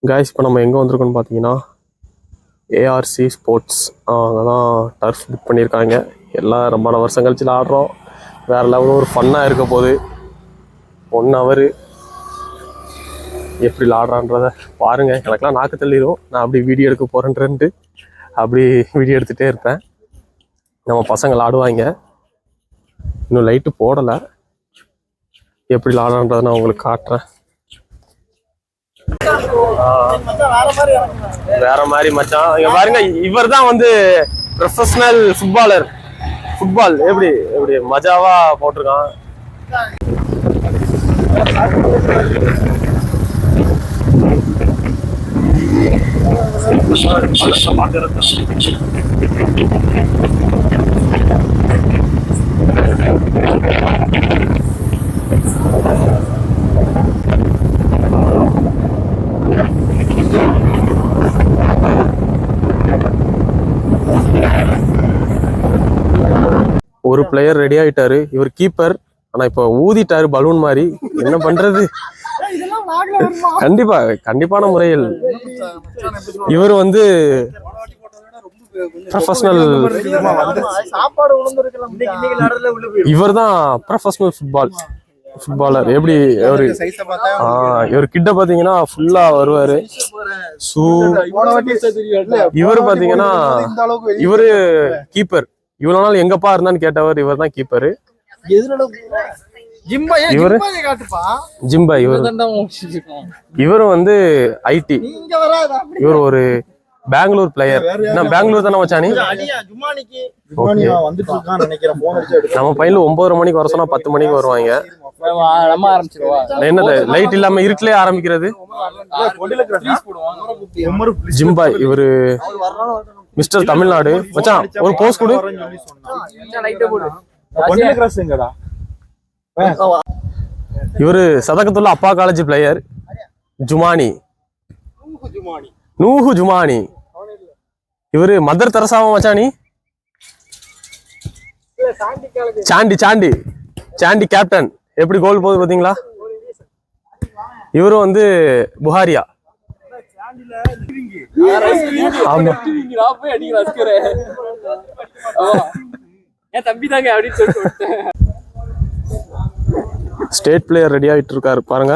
Guys இப்போ நம்ம எங்கே வந்திருக்கோம்னு பார்த்தீங்கன்னா ஏஆர்சி ஸ்போர்ட்ஸ் அங்கே தான் டர்ஃப் புக் பண்ணியிருக்காங்க. எல்லாம் ரொம்ப வருஷம் கழிச்சு ஆடுறோம். வேறு லெவலில் ஒரு ஃபன்னாக இருக்க போகுது. 1 ஹவர் எப்படி ஆடுறான்றத பாருங்கள். எனக்கெல்லாம் நாக்கு தள்ளிடும். நான் அப்படி வீடியோ எடுக்க போகிறேன்ட்டு அப்படி வீடியோ எடுத்துகிட்டே இருப்பேன். நம்ம பசங்கள் ஆடுவாங்க. இன்னும் லைட்டு போடலை. எப்படி ஆடுறான்றதை நான் உங்களுக்கு காட்டுறேன். வேற மாதிரி மச்சான். இங்க பாருங்க, இவர் தான் வந்து ப்ரொஃபஷனல் ஃபுட்பாலர். ஃபுட்பால் எப்படி எப்படி மஜாவா போட்டிருக்கான். ஒரு பிளேயர் ரெடி ஆயிட்டாரு. இவர் கீப்பர். ஆனா இப்ப ஊதிட்டாரு பலூன் மாதிரி. என்ன பண்றது? கண்டிப்பான முறையில் இவர் வந்து ப்ரொஃபஷனல். இவர் தான் ப்ரொஃபஷனல் ஃபுட்பாலர். எப்படி இவர் கிட்ட பாத்தீங்கன்னா ஃபுல்லா வருவாரு. இவரு பாத்தீங்கன்னா இவரு கீப்பர். இவ்வளவு நாள் எங்கப்பா இருந்தான்னு கேட்டவர் இவர் தான் கீப்பரு. ஜிம்பா இவரு வந்து ஐடி. இவர் ஒரு பெங்களூர் பிளேயர். பெங்களூர் தானே மச்சானி? நம்ம பையன் 9:30 மணிக்கு வர சொன்னா 10 மணிக்கு வருவாங்க. என்னது லைட் இல்லாம இருட்டிலே ஆரம்பிக்கிறது. ஜிம்பா இவரு மிஸ்டர் தமிழ்நாடு. மச்சான் ஒரு போஸ்ட் கொடு. இவரு சதகத்துள்ள அப்பா காலேஜ் பிளேயர் நூஹு ஜுமானி. இவரு மதர் தெரசாவா மச்சானி? சாண்டி கேப்டன். எப்படி கோல் போகுது பாத்தீங்களா? இவரு வந்து புகாரியா. ஸ்டேட் பிளேயர் ரெடி ஆயிட்டு இருக்காரு பாருங்க.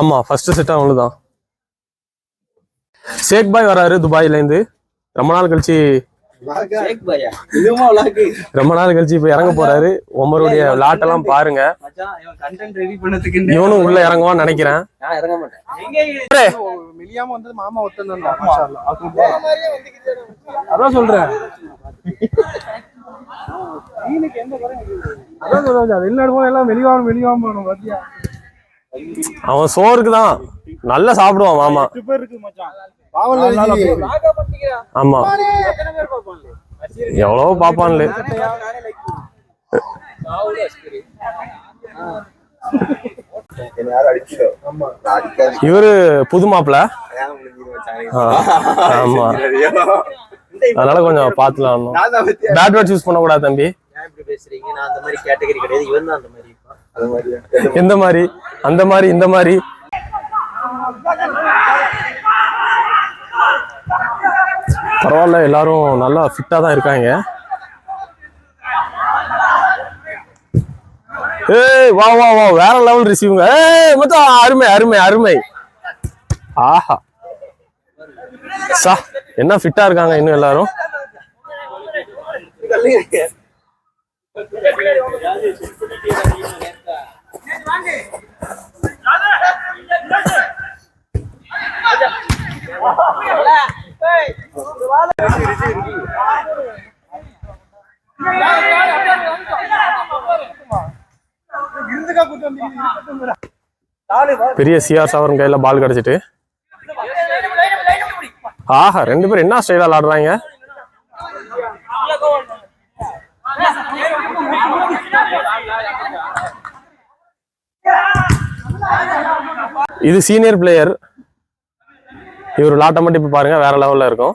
ஆமா, ஃபர்ஸ்ட் செட் அவனுதான். ஷேக் பாய் வராரு துபாயில இருந்து. ரொம்ப நாள் கழிச்சு இப்ப இறங்க போறாரு. உமருடைய விளையாட்டெல்லாம் பாருங்க. இவனும் உள்ள இறங்குவான்னு நினைக்கிறேன். அதான் சொல்றேன். அவன் சோறுக்கு தான் நல்லா சாப்பிடுவான் மாமா. ஆமா, எவ்வளவு பாப்பான்ல. இவரு புது மாப்பிள்ள. ஆமா, அதனால கொஞ்சம் பாத்துலாம். பேட் வேர்ட் யூஸ் பண்ண கூடாது தம்பி. எந்த மாதிரி அந்த மாதிரி இந்த மாதிரி. பரவாயில்ல, எல்லாரும் நல்லா ஃபிட்டா தான் இருக்காங்க. ஏய் வா வா வா, வேற லெவல் ரிசீவுங்க. மொத்தம் அருமை. ஆஹா சா, என்ன ஃபிட்டா இருக்காங்க இன்னும் எல்லாரும். பெரிய சிஆர் சவரன் கையில பால் கிடைச்சிட்டு. ஆஹா, 2 பேரும் என்ன ஸ்டைலா ஆடுறாங்க. இது சீனியர் பிளேயர். இவர் விளையாட்ட மட்டும் இப்ப பாருங்க, வேற லெவல்ல இருக்கும்.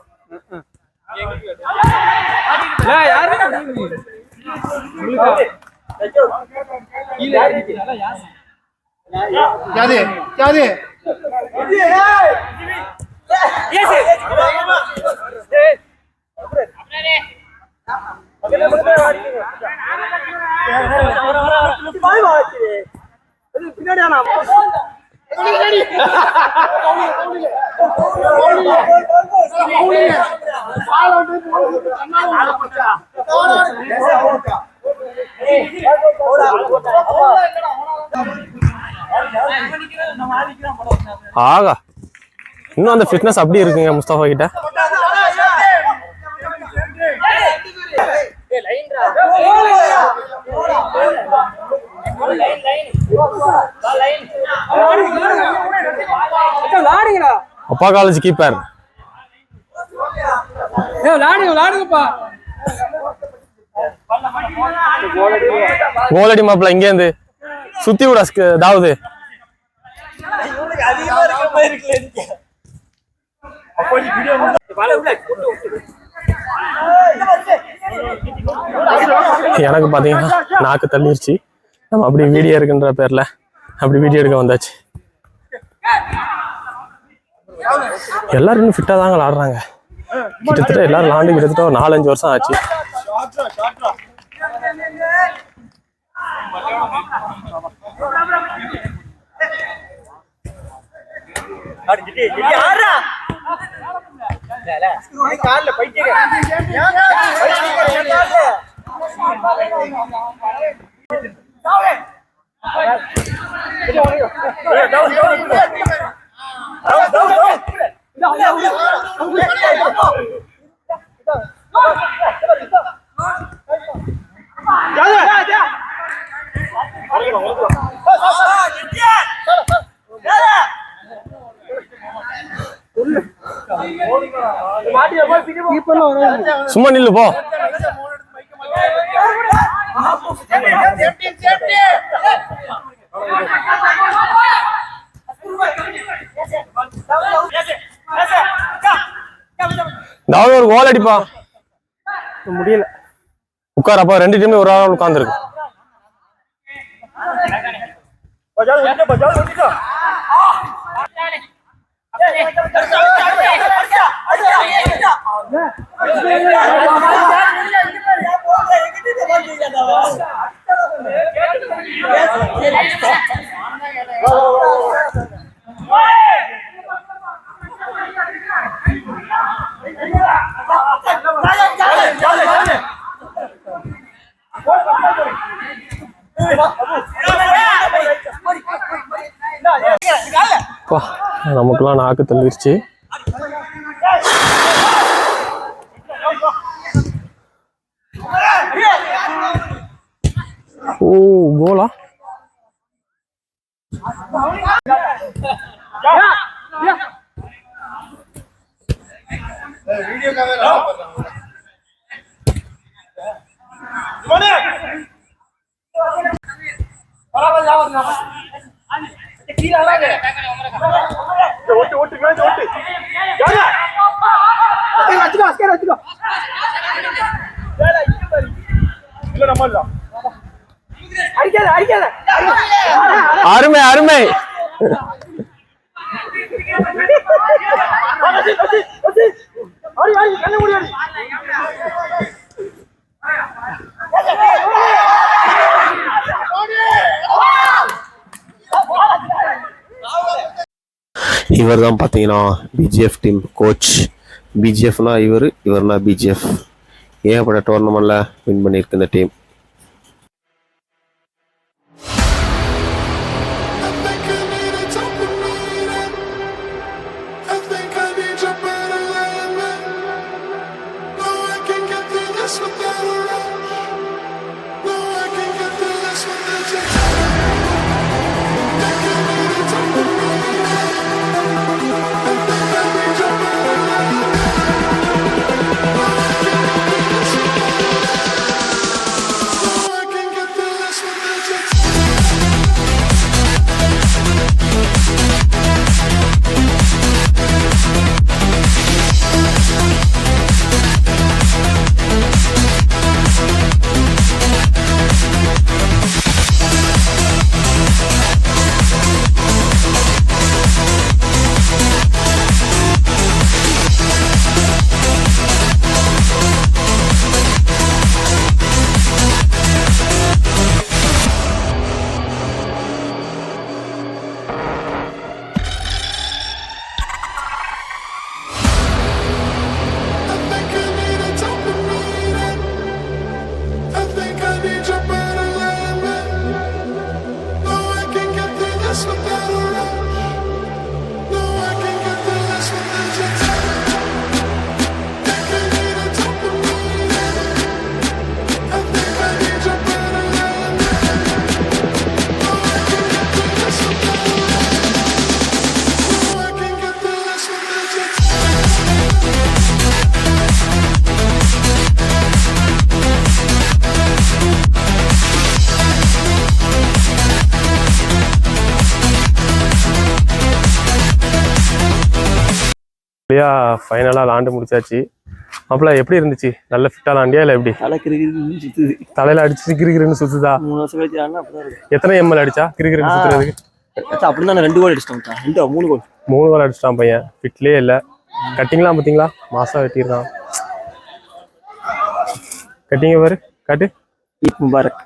ஆகா, இன்னும் அந்த ஃபிட்னஸ் அப்படி இருக்குங்க முஸ்தபா கிட்ட. அப்பா காலேஜ் கீப்பர் கோலடி மாப்பிள்ள இங்க இருந்து சுத்தி விட தாவது. எனக்கு பாத்தீங்கன்னா நாக்கு தள்ளிருச்சு. நம்ம அப்படி வீடியோ இருக்குன்ற பேர்ல அப்படி வீடியோ எடுக்க வந்தாச்சு. எல்லாரும் இன்னும் ஃபிட்டா தாங்க விளாடுறாங்க. கிட்டத்தட்ட எல்லாரும் விளாண்டு கிட்டத்தட்ட ஒரு 4-5 வருஷம் ஆச்சு. சும்மா நில்லு போ. தாவது ஒரு கோல் அடிப்பா. முடியல. உட்காரப்பா. 2 டீம்ல ஒரு ஆள் உட்கார்ந்துருக்கு. நமக்குலாம் நாக்கு தள்ளிருச்சு. ஓ கோலா. அருமை அருமை. இவர் தான் பார்த்தீங்கன்னா பிஜிஎஃப் டீம் கோச். பிஜிஎஃப்னா இவர்னா பிஜிஎஃப். ஏகப்பட்ட டோர்னமெண்ட்ல வின் பண்ணியிருக்கு இந்த டீம். இல்லையா ஃபைனலாக லாண்டு முடிச்சாச்சு. அப்பல எப்படி இருந்துச்சு? நல்ல ஃபிட்டாக லாண்டியா இல்லை எப்படி? தலையில அடிச்சு கிரிகிரின்னு சுத்துதா? 3 வருஷம் கழிச்சு அப்படிதான் இருக்கு. எத்தனை எம்எல் அடிச்சா கிரிகிரின்னு சுத்துறதுக்கு? அப்படிதான் 2 கோல் அடிச்சிட்டோம். 3 கோல். 3 கோல் அடிச்சிட்டான் பையன். ஃபிட்லேயே இல்லை. கட்டிங்லாம் பார்த்தீங்களா? மாசா வெட்டியிருக்கான். கட்டிங்க பாரு, காட்டு. ஈத் முபாரக்.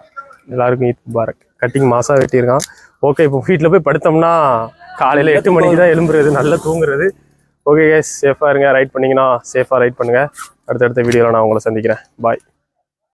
எல்லாருக்கும் ஈத் முபாரக். கட்டிங் மாசா வெட்டியிருக்கான். ஓகே, இப்போ வீட்டில் போய் படுத்தோம்னா காலையில் 8 மணிக்கு தான் எழும்புறது, நல்லா தூங்குறது. ஓகே கேஸ், சேஃபாக இருங்க. ரைட் பண்ணிங்கன்னா சேஃபாக ரைட் பண்ணுங்கள். அடுத்தடுத்த வீடியோவில் நான் உங்களை சந்திக்கிறேன். பாய்.